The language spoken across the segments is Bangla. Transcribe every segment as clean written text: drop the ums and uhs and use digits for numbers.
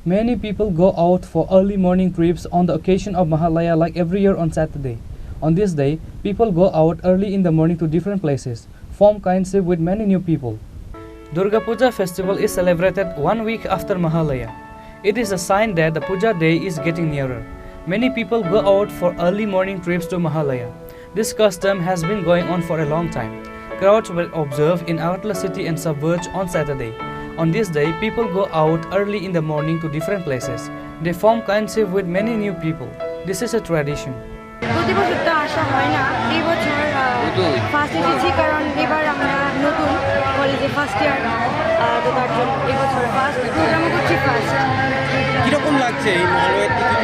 Many people go out for early morning trips on the occasion of Mahalaya like every year on Saturday. On this day, people go out early in the morning to different places, form kinship with many new people. Durga Puja festival is celebrated 1 week after Mahalaya. It is a sign that the Puja day is getting nearer. Many people go out for early morning trips to Mahalaya. This custom has been going on for a long time. Crowds were observed in Agartala city and suburbs on Saturday. On this day, people go out early in the morning to different places. They form kinship with many new people. This is a tradition. প্রতি বছর তো আসা হয় না, এই বছর ফার্স্ট এসেছি কারণ এবার আমরা নতুন কলেজে ফার্স্ট ইয়ার, তো তার জন্য এই বছর ফার্স্ট প্রোগ্রামও করছি ফার্স্ট। কীরকম লাগছে এই মহালয়ার দিকে?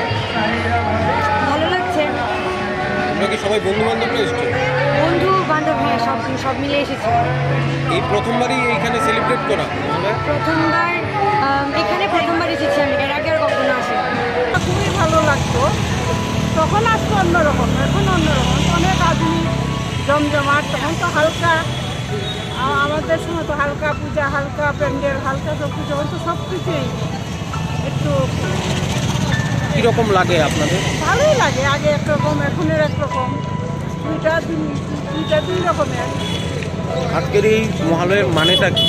ভালো লাগছে। আমরা কি সবাই বন্ধু বান্ধব এসেছি? বন্ধু বান্ধব, হ্যাঁ, সব মিলে এসেছি। এই প্রথমবারই এইখানে সেলিব্রেট করা? প্রথমবার এখানে প্রথমবার এসেছি আমি, এর আগে আর কখনো আসি। খুবই ভালো লাগতো, তখন আসতো অন্যরকম, এখন অন্যরকম, অনেক আধুনিক জমজমাট। তখন তো হালকা, আমাদের সময় তো হালকা পূজা, হালকা প্যান্ডেল, হালকা সব কিছু, এখন তো সব কিছুই একটু। কীরকম লাগে আপনাদের? ভালোই লাগে, আগে একরকম এখনের একরকম, দুইটা দুই রকমের। আজকের এই মহালয়ার মানেটা কি?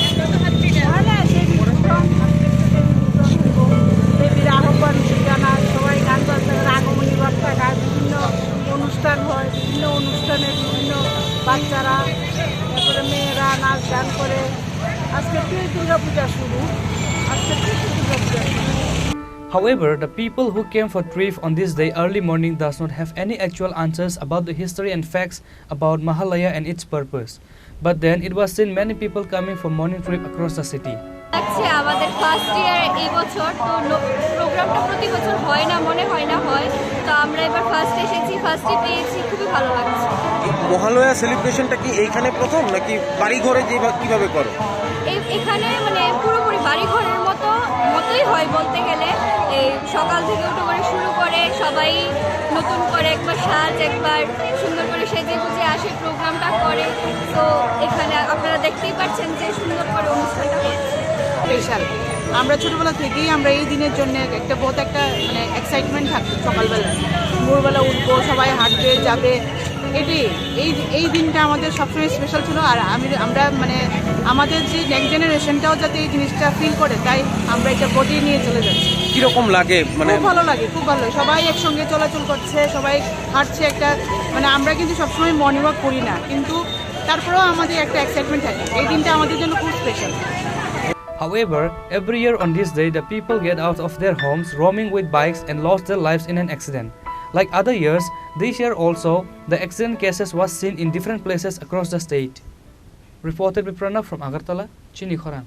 দেবীর আহ্বান জানা, সবাই গান বাজনার আগমনী বার্তা গান, বিভিন্ন অনুষ্ঠান হয়, বিভিন্ন অনুষ্ঠানে বিভিন্ন বাচ্চারা, তারপরে মেয়েরা নাচ গান করে। আজকে দুর্গা পূজা শুরু, দুর্গা পূজা শুরু। However, the people who came for trip on this day early morning does not have any actual answers about the history and facts about Mahalaya and its purpose. But then it was seen many people coming for morning trip across the city. আমাদের ফার্স্ট ইয়ার এই বছর, তো প্রোগ্রামটা প্রতি বছর হয় না, মনে হয় না হয়, তো আমরা এবার ফার্স্ট এসেছি, ফার্স্টে পেয়েছি, খুবই ভালো লাগছে। মহালয়া সেলিব্রেশনটা কি এইখানে প্রথম নাকি বাড়িঘরে কিভাবে করো? এখানে মানে পুরোপুরি বাড়িঘরের মতোই হয় বলতে গেলে। এই সকাল থেকে উঠে করে শুরু করে, সবাই নতুন করে একবার একবার সুন্দর করে সেজে গুজে আসে, প্রোগ্রামটা করে। তো এখানে আপনারা দেখতেই পাচ্ছেন যে সুন্দর করে অনুষ্ঠানটা হচ্ছে। স্পেশাল, আমরা ছোটবেলা থেকেই আমরা এই দিনের জন্য একটা মানে এক্সাইটমেন্ট থাকতো। সকালবেলা ভোরবেলা উঠবো, সবাই হাঁটবে যাবে, এই দিনটা আমাদের সবসময় স্পেশাল ছিল। আর আমরা মানে আমাদের যে নেক্সট জেনারেশনটাও যাতে এই জিনিসটা ফিল করে, তাই আমরা এটা বডিয়ে নিয়ে চলে যাচ্ছি। কীরকম লাগে? মানে খুব ভালো লাগে, খুব ভালো লাগে। সবাই একসঙ্গে চলাচল করছে, সবাই হাঁটছে, একটা মানে আমরা কিন্তু সবসময় মর্নিং ওয়াক করি না, কিন্তু তারপরেও আমাদের একটা এক্সাইটমেন্ট থাকে। এই দিনটা আমাদের জন্য খুব special. However, every year on this day, the people get out of their homes roaming with bikes and lost their lives in an accident. Like other years, this year also, the accident cases was seen in different places across the state. Reported by Pranav from Agartala, Chini, Khorang.